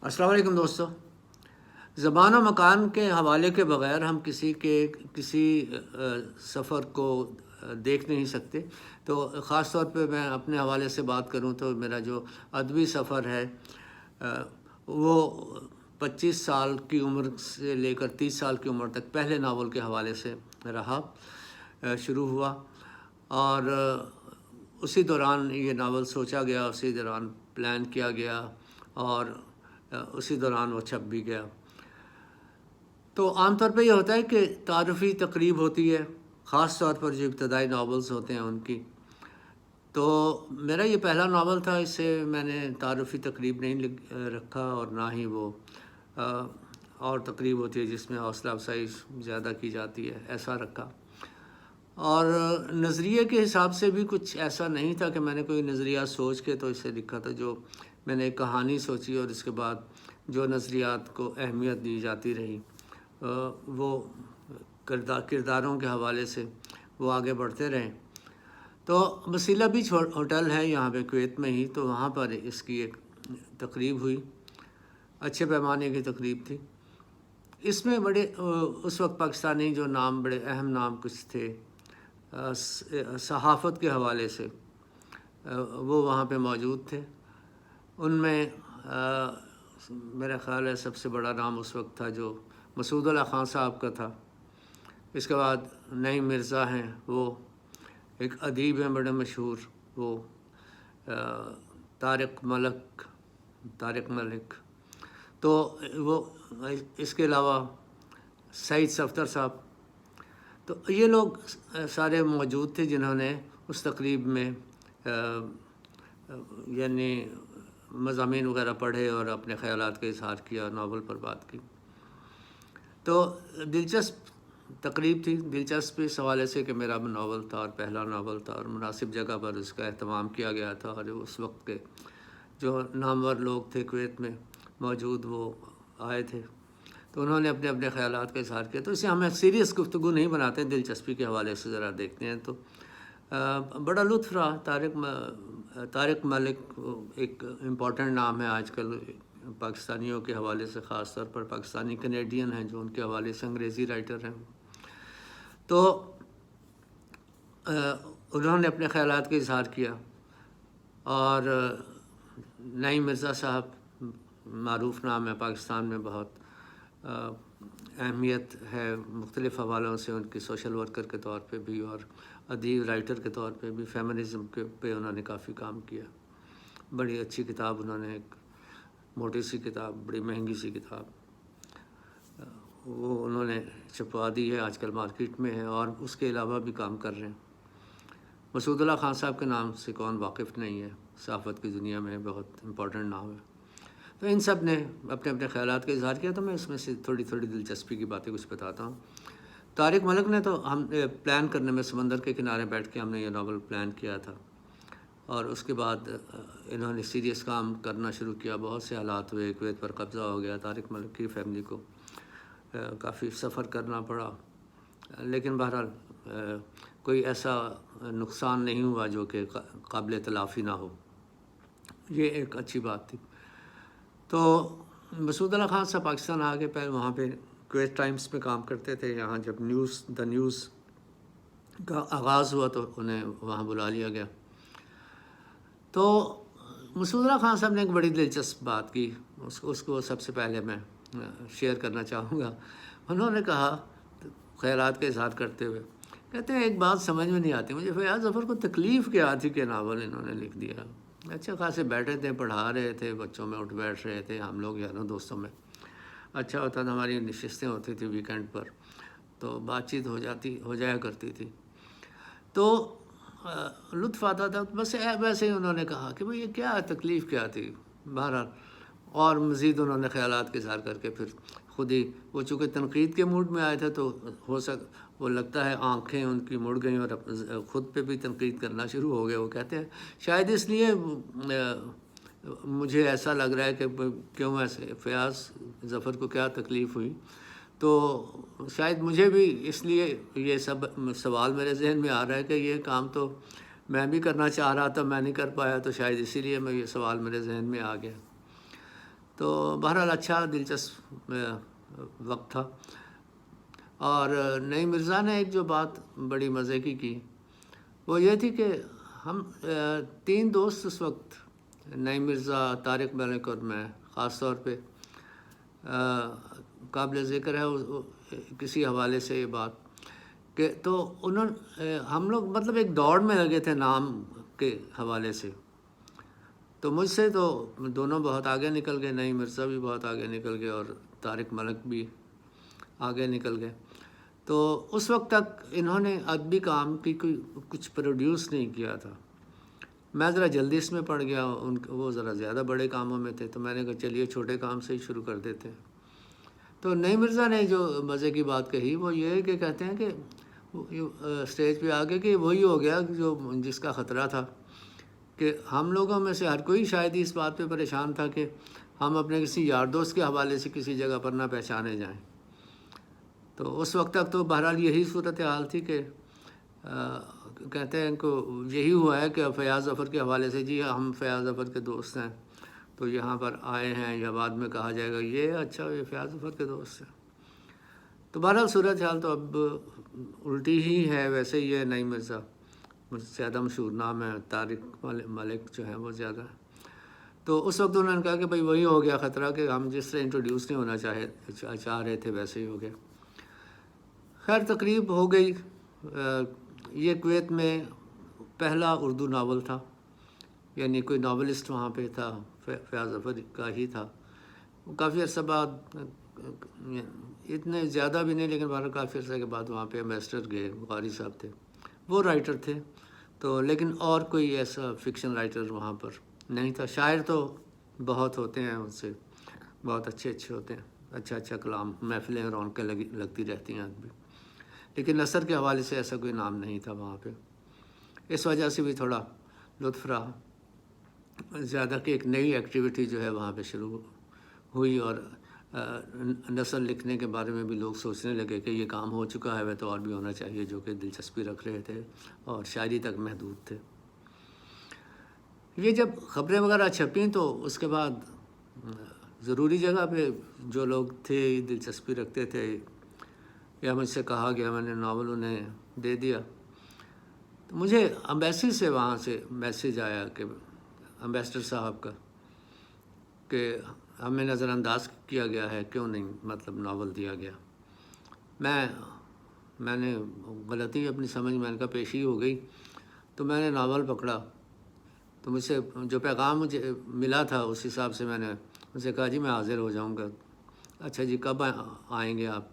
السلام علیکم دوستو. زبان و مکان کے حوالے کے بغیر ہم کسی سفر کو دیکھ نہیں سکتے. تو خاص طور پہ میں اپنے حوالے سے بات کروں تو میرا جو ادبی سفر ہے وہ 25 سال کی عمر سے لے کر 30 سال کی عمر تک پہلے ناول کے حوالے سے رہا. شروع ہوا اور اسی دوران یہ ناول سوچا گیا، اسی دوران پلان کیا گیا اور اسی دوران وہ چھپ بھی گیا. تو عام طور پہ یہ ہوتا ہے کہ تعارفی تقریب ہوتی ہے، خاص طور پر جو ابتدائی ناولز ہوتے ہیں ان کی. تو میرا یہ پہلا ناول تھا، اس سے میں نے تعارفی تقریب نہیں رکھا اور نہ ہی وہ اور تقریب ہوتی ہے جس میں حوصلہ افزائی زیادہ کی جاتی ہے، ایسا رکھا. اور نظریے کے حساب سے بھی کچھ ایسا نہیں تھا کہ میں نے کوئی نظریہ سوچ کے تو اسے لکھا تھا. جو میں نے ایک کہانی سوچی اور اس کے بعد جو نظریات کو اہمیت دی جاتی رہی وہ کرداروں کے حوالے سے وہ آگے بڑھتے رہے. تو وسیلہ بیچ ہوٹل ہے یہاں پہ کویت میں ہی، تو وہاں پر اس کی ایک تقریب ہوئی، اچھے پیمانے کی تقریب تھی. اس میں بڑے اس وقت پاکستانی جو نام، بڑے اہم نام کچھ تھے صحافت کے حوالے سے، وہ وہاں پہ موجود تھے. ان میں میرا خیال ہے سب سے بڑا نام اس وقت تھا جو مسعود اللہ خان صاحب کا تھا. اس کے بعد نعیم مرزا ہیں، وہ ایک ادیب ہیں بڑے مشہور، وہ طارق ملک. تو وہ اس کے علاوہ سعید صفدر صاحب. تو یہ لوگ سارے موجود تھے جنہوں نے اس تقریب میں یعنی مضامین وغیرہ پڑھے اور اپنے خیالات کا اظہار کیا، ناول پر بات کی. تو دلچسپ تقریب تھی. دلچسپ اس حوالے سے کہ میرا ناول تھا اور پہلا ناول تھا اور مناسب جگہ پر اس کا اہتمام کیا گیا تھا، اور اس وقت کے جو نامور لوگ تھے کویت میں موجود وہ آئے تھے، تو انہوں نے اپنے اپنے خیالات کا اظہار کیا. تو اسے ہم سیریس گفتگو نہیں بناتے، دلچسپی کے حوالے سے ذرا دیکھتے ہیں. تو بڑا لطف رہا. طارق ملک ایک امپورٹنٹ نام ہے آج کل پاکستانیوں کے حوالے سے، خاص طور پر پاکستانی کینیڈین ہیں جو ان کے حوالے سے انگریزی رائٹر ہیں. تو انہوں نے اپنے خیالات کا اظہار کیا. اور نعیم مرزا صاحب معروف نام ہے پاکستان میں، بہت اہمیت ہے مختلف حوالوں سے ان کی، سوشل ورکر کے طور پہ بھی اور ادیب رائٹر کے طور پہ بھی. فیمنزم کے پہ انہوں نے کافی کام کیا. بڑی اچھی کتاب انہوں نے، ایک موٹی سی کتاب، بڑی مہنگی سی کتاب، وہ انہوں نے چھپوا دی ہے، آج کل مارکیٹ میں ہے، اور اس کے علاوہ بھی کام کر رہے ہیں. مسعود اللہ خان صاحب کے نام سے کون واقف نہیں ہے، صحافت کی دنیا میں بہت امپورٹنٹ نام ہے. تو ان سب نے اپنے اپنے خیالات کا اظہار کیا. تو میں اس میں سے تھوڑی دلچسپی کی باتیں کچھ بتاتا ہوں. طارق ملک نے تو ہم پلان کرنے میں سمندر کے کنارے بیٹھ کے ہم نے یہ ناول پلان کیا تھا، اور اس کے بعد انہوں نے سیریس کام کرنا شروع کیا. بہت سے حالات ہوئے، کویت پر قبضہ ہو گیا، طارق ملک کی فیملی کو کافی سفر کرنا پڑا، لیکن بہرحال کوئی ایسا نقصان نہیں ہوا جو کہ قابل تلافی نہ ہو. یہ ایک اچھی بات تھی. تو مسعود اللہ خان صاحب پاکستان آ کے پہلے وہاں پہ کویت ٹائمز پہ کام کرتے تھے. یہاں جب دا نیوز کا آغاز ہوا تو انہیں وہاں بلا لیا گیا. تو مسعود اللہ خان صاحب نے ایک بڑی دلچسپ بات کی، اس کو سب سے پہلے میں شیئر کرنا چاہوں گا. انہوں نے کہا خیالات کا اظہار کرتے ہوئے، کہتے ہیں ایک بات سمجھ میں نہیں آتی مجھے، فیاض ظفر کو تکلیف کیا تھی کہ ناول انہوں نے لکھ دیا. اچھا خاصے بیٹھے تھے، پڑھا رہے تھے، بچوں میں اٹھ بیٹھ رہے تھے، ہم لوگ یاروں دوستوں میں اچھا ہوتا تھا، ہماری نشستیں ہوتی تھی ویکینڈ پر تو بات چیت ہو جایا کرتی تھی، تو لطف آتا تھا. بس ویسے ہی انہوں نے کہا کہ بھئی یہ کیا تکلیف کیا تھی. بہرحال اور مزید انہوں نے خیالات کے اظہار کر کے پھر خود ہی، وہ چونکہ تنقید کے موڈ میں آئے تھے تو وہ لگتا ہے آنکھیں ان کی مڑ گئیں اور خود پہ بھی تنقید کرنا شروع ہو گئے. وہ کہتے ہیں شاید اس لیے مجھے ایسا لگ رہا ہے کہ کیوں ایسے فیاض ظفر کو کیا تکلیف ہوئی، تو شاید مجھے بھی اس لیے یہ سب سوال میرے ذہن میں آ رہا ہے کہ یہ کام تو میں بھی کرنا چاہ رہا تھا، میں نہیں کر پایا، تو شاید اسی لیے میں یہ سوال میرے ذہن میں آ گیا. تو بہرحال اچھا دلچسپ وقت تھا. اور نعیم مرزا نے ایک جو بات بڑی مزے کی وہ یہ تھی کہ ہم 3 دوست اس وقت، نعیم مرزا، طارق ملک اور میں، خاص طور پہ قابل ذکر ہے کسی حوالے سے یہ بات کہ تو ہم لوگ مطلب ایک دوڑ میں لگے تھے نام کے حوالے سے. تو مجھ سے تو دونوں بہت آگے نکل گئے، نعیم مرزا بھی بہت آگے نکل گئے اور طارق ملک بھی آگے نکل گئے. تو اس وقت تک انہوں نے ادبی کام کی کوئی کچھ پروڈیوس نہیں کیا تھا. میں ذرا جلدی اس میں پڑ گیا، وہ ذرا زیادہ بڑے کاموں میں تھے، تو میں نے کہا چلیے چھوٹے کام سے ہی شروع کر دیتے ہیں. تو نعیم مرزا نے جو مزے کی بات کہی وہ یہ ہے کہ کہتے ہیں کہ اسٹیج پہ آگے کہ وہی ہو گیا جو جس کا خطرہ تھا، کہ ہم لوگوں میں سے ہر کوئی شاید ہی اس بات پہ پریشان تھا کہ ہم اپنے کسی یار دوست کے حوالے سے کسی جگہ پر نہ پہچانے جائیں. تو اس وقت تک تو بہرحال یہی صورتحال تھی کہ کہتے ہیں کہ یہی ہوا ہے کہ فیاض ظفر کے حوالے سے جی ہم فیاض ظفر کے دوست ہیں تو یہاں پر آئے ہیں، یا بعد میں کہا جائے گا یہ اچھا یہ فیاض ظفر کے دوست ہیں. تو بہرحال صورتحال تو اب الٹی ہی ہے. ویسے ہی ہے نعیم مرزا زیادہ مشہور نام ہے، طارق ملک جو ہیں وہ زیادہ ہے. تو اس وقت انہوں نے کہا کہ بھائی وہی ہو گیا خطرہ کہ ہم جس طرح انٹروڈیوس نہیں ہونا چاہ رہے تھے ویسے ہی ہو گیا. خیر تقریب ہو گئی. یہ کویت میں پہلا اردو ناول تھا، یعنی کوئی ناولسٹ وہاں پہ تھا، فیاض ظفر کا ہی تھا. کافی عرصہ بعد، اتنے زیادہ بھی نہیں لیکن بہرحال کافی عرصہ کے بعد وہاں پہ ایمبیسڈر گئے، بخاری صاحب تھے، وہ رائٹر تھے. تو لیکن اور کوئی ایسا فکشن رائٹر وہاں پر نہیں تھا. شاعر تو بہت ہوتے ہیں، ان سے بہت اچھے ہوتے ہیں، اچھا کلام، محفلیں رونقیں لگتی رہتی ہیں آدمی. لیکن نثر کے حوالے سے ایسا کوئی نام نہیں تھا وہاں پہ. اس وجہ سے بھی تھوڑا لطف رہا زیادہ کہ ایک نئی ایکٹیویٹی جو ہے وہاں پہ شروع ہوئی، اور نثر لکھنے کے بارے میں بھی لوگ سوچنے لگے کہ یہ کام ہو چکا ہے وہ تو اور بھی ہونا چاہیے، جو کہ دلچسپی رکھ رہے تھے اور شاعری تک محدود تھے. یہ جب خبریں وغیرہ چھپیں تو اس کے بعد ضروری جگہ پہ جو لوگ تھے دلچسپی رکھتے تھے یا مجھ سے کہا گیا، میں نے ناول انہیں دے دیا. تو مجھے امبیسی سے وہاں سے میسیج آیا کہ امبیسڈر صاحب کا کہ ہمیں نظر انداز کیا گیا ہے، کیوں نہیں مطلب ناول دیا گیا. میں نے غلطی اپنی سمجھ میں کا پیشی ہو گئی، تو میں نے ناول پکڑا. تو مجھ سے جو پیغام مجھے ملا تھا اس حساب سے میں نے ان سے کہا جی میں حاضر ہو جاؤں گا. اچھا جی کب آئیں گے آپ؟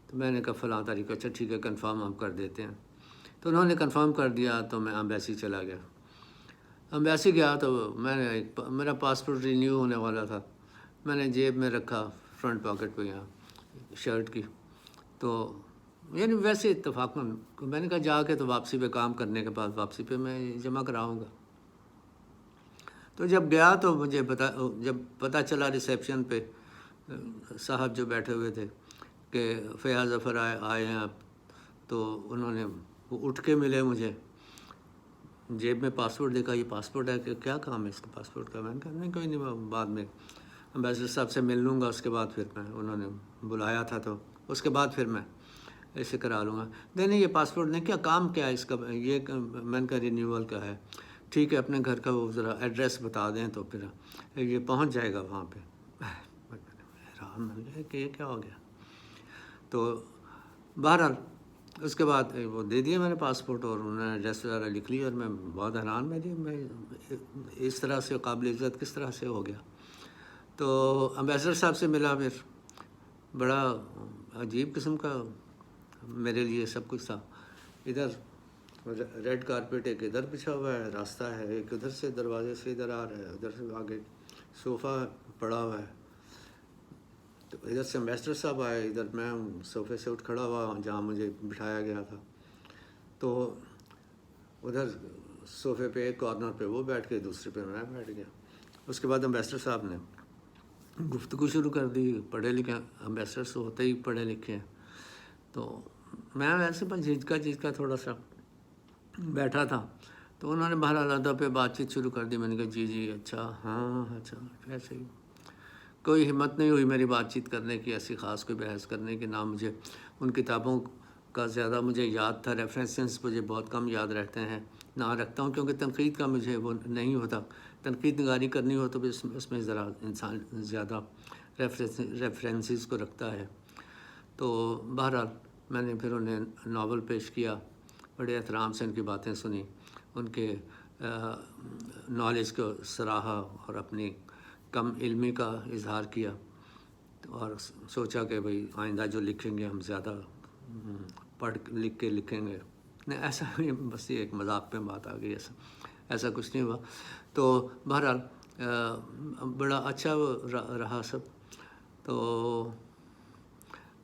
تو میں نے کہا فلاں تاریخ. اچھا ٹھیک ہے کنفرم ہم کر دیتے ہیں. تو انہوں نے کنفرم کر دیا تو میں امبیسی چلا گیا. امبیسی گیا تو میں نے میرا پاسپورٹ رینیو ہونے والا تھا، میں نے جیب میں رکھا فرنٹ پاکٹ پہ یہاں شرٹ کی. تو یعنی ویسے اتفاقاً میں نے کہا جا کے تو واپسی پہ کام کرنے کے بعد واپسی پہ میں جمع کراؤں گا. تو جب گیا تو مجھے جب پتہ چلا ریسیپشن پہ صاحب جو بیٹھے ہوئے تھے کہ فیاض ظفر آئے ہیں اب، تو انہوں نے وہ اٹھ کے ملے مجھے. جیب میں پاسپورٹ دیکھا، یہ پاسپورٹ ہے کہ کیا کام ہے اس کا پاسپورٹ کا؟ میں نے کہا نہیں کوئی نہیں، بعد میں امبیسڈر صاحب سے مل لوں گا، اس کے بعد پھر میں انہوں نے بلایا تھا تو اس کے بعد پھر میں ایسے کرا لوں گا. نہیں یہ پاسپورٹ نہیں، کیا کام کیا ہے اس کا؟ یہ میں نے کہا رینیول کا ہے. ٹھیک ہے اپنے گھر کا وہ ذرا ایڈریس بتا دیں تو پھر یہ پہنچ جائے گا وہاں پہ. حیران ہو گیا کہ یہ کیا ہو گیا. تو بہرحال اس کے بعد وہ دے دیا میں نے پاسپورٹ، اور انہوں نے ایڈریس وغیرہ لکھ لی، اور میں بہت حیران میں اس طرح سے قابل عزت کس طرح سے ہو گیا. تو امبیسڈر صاحب سے ملا، پھر بڑا عجیب قسم کا میرے لیے سب کچھ تھا. ادھر ریڈ کارپیٹ ایک ادھر بچھا ہوا ہے، راستہ ہے ایک ادھر سے دروازے سے ادھر آ رہا ہے، ادھر سے آگے صوفہ پڑا ہوا ہے. تو ادھر سے امبیسڈر صاحب آئے، ادھر میں صوفے سے اٹھ کھڑا ہوا جہاں مجھے بٹھایا گیا تھا. تو ادھر صوفے پہ ایک کارنر پہ وہ بیٹھ کے دوسرے پہ میں بیٹھ گیا. اس کے بعد امبیسڈر صاحب نے گفتگو شروع کر دی. پڑھے لکھے امبیسڈرس ہوتے ہی پڑھے لکھے ہیں. تو میں ویسے بس جھجکا تھوڑا سا بیٹھا تھا. تو انہوں نے بہرحال ادب پہ بات چیت شروع کر دی. میں نے کہا جی اچھا ہاں اچھا ایسے ہی کوئی ہمت نہیں ہوئی میری بات چیت کرنے کی، ایسی خاص کوئی بحث کرنے کی، نہ مجھے ان کتابوں کا زیادہ مجھے یاد تھا، ریفرنسز مجھے بہت کم یاد رہتے ہیں، نہ رکھتا ہوں کیونکہ تنقید کا مجھے وہ نہیں ہوتا، تنقید نگاری کرنی ہو تو اس میں ذرا انسان زیادہ ریفرنسز کو رکھتا ہے۔ تو بہرحال میں نے پھر انہیں ناول پیش کیا، بڑے احترام سے ان کی باتیں سنی، ان کے نالج کو سراہا اور اپنی کم علمی کا اظہار کیا، اور سوچا کہ بھئی آئندہ جو لکھیں گے ہم زیادہ پڑھ لکھ کے لکھیں گے۔ نہیں، ایسا نہیں، بس یہ ایک مذاق میں بات آ گئی، ایسا کچھ نہیں ہوا۔ تو بہرحال بڑا اچھا رہا سب۔ تو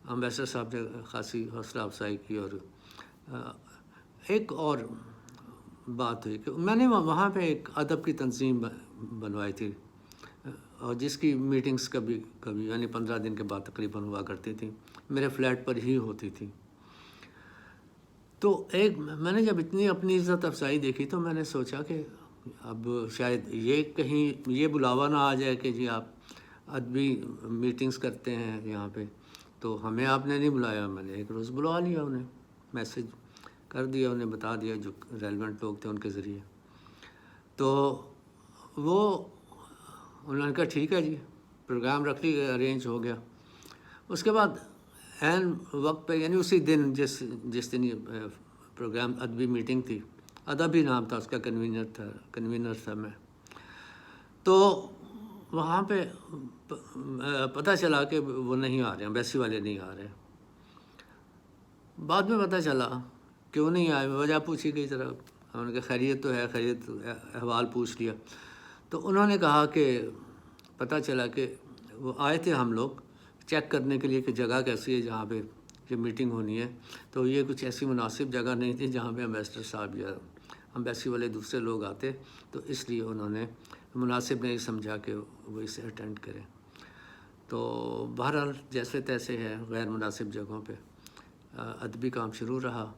امبیسڈر صاحب نے خاصی حوصلہ افزائی کی، اور ایک اور بات ہوئی کہ میں نے وہاں پہ ایک ادب کی تنظیم بنوائی تھی، اور جس کی میٹنگز کبھی یعنی 15 دن کے بعد تقریباً ہوا کرتی تھی، میرے فلیٹ پر ہی ہوتی تھی۔ تو میں نے جب اتنی اپنی عزت افزائی دیکھی تو میں نے سوچا کہ اب شاید یہ کہیں یہ بلاوا نہ آ جائے کہ جی آپ ادبی میٹنگز کرتے ہیں یہاں پہ، تو ہمیں آپ نے نہیں بلایا۔ میں نے ایک روز بلوا لیا، انہیں میسج کر دیا، انہیں بتا دیا جو ریلیونٹ لوگ تھے ان کے ذریعے۔ تو وہ انہوں نے کہا ٹھیک ہے جی، پروگرام رکھ لی گیا، ارینج ہو گیا۔ اس کے بعد عین وقت پہ، یعنی اسی دن جس دن یہ پروگرام ادبی میٹنگ تھی، ادبی نام تھا اس کا، کنوینر تھا میں، تو وہاں پہ پتہ چلا کہ وہ نہیں آ رہے، امبیسی والے نہیں آ رہے۔ بعد میں پتہ چلا کیوں نہیں آئے، وجہ پوچھی گئی، ذرا انہوں نے کہا خیریت تو ہے، خیریت احوال پوچھ لیا۔ تو انہوں نے کہا کہ پتہ چلا کہ وہ آئے تھے ہم لوگ چیک کرنے کے لیے کہ جگہ کیسی ہے جہاں پہ یہ میٹنگ ہونی ہے، تو یہ کچھ ایسی مناسب جگہ نہیں تھی جہاں پہ امبیسڈر صاحب یا امبیسی والے دوسرے لوگ آتے، تو اس لیے انہوں نے مناسب نہیں سمجھا کہ وہ اسے اٹینڈ کریں۔ تو بہرحال جیسے تیسے ہے، غیر مناسب جگہوں پہ ادبی کام شروع رہا۔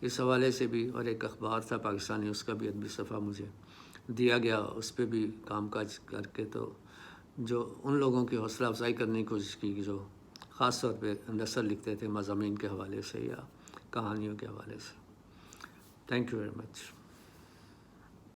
اس حوالے سے بھی، اور ایک اخبار تھا پاکستانی، اس کا بھی ادبی صفحہ مجھے دیا گیا، اس پہ بھی کام کاج کر کے تو جو ان لوگوں کی حوصلہ افزائی کرنے کی کوشش کی جو خاص طور پہ نثر لکھتے تھے مضامین کے حوالے سے یا کہانیوں کے حوالے سے۔ Thank you very much.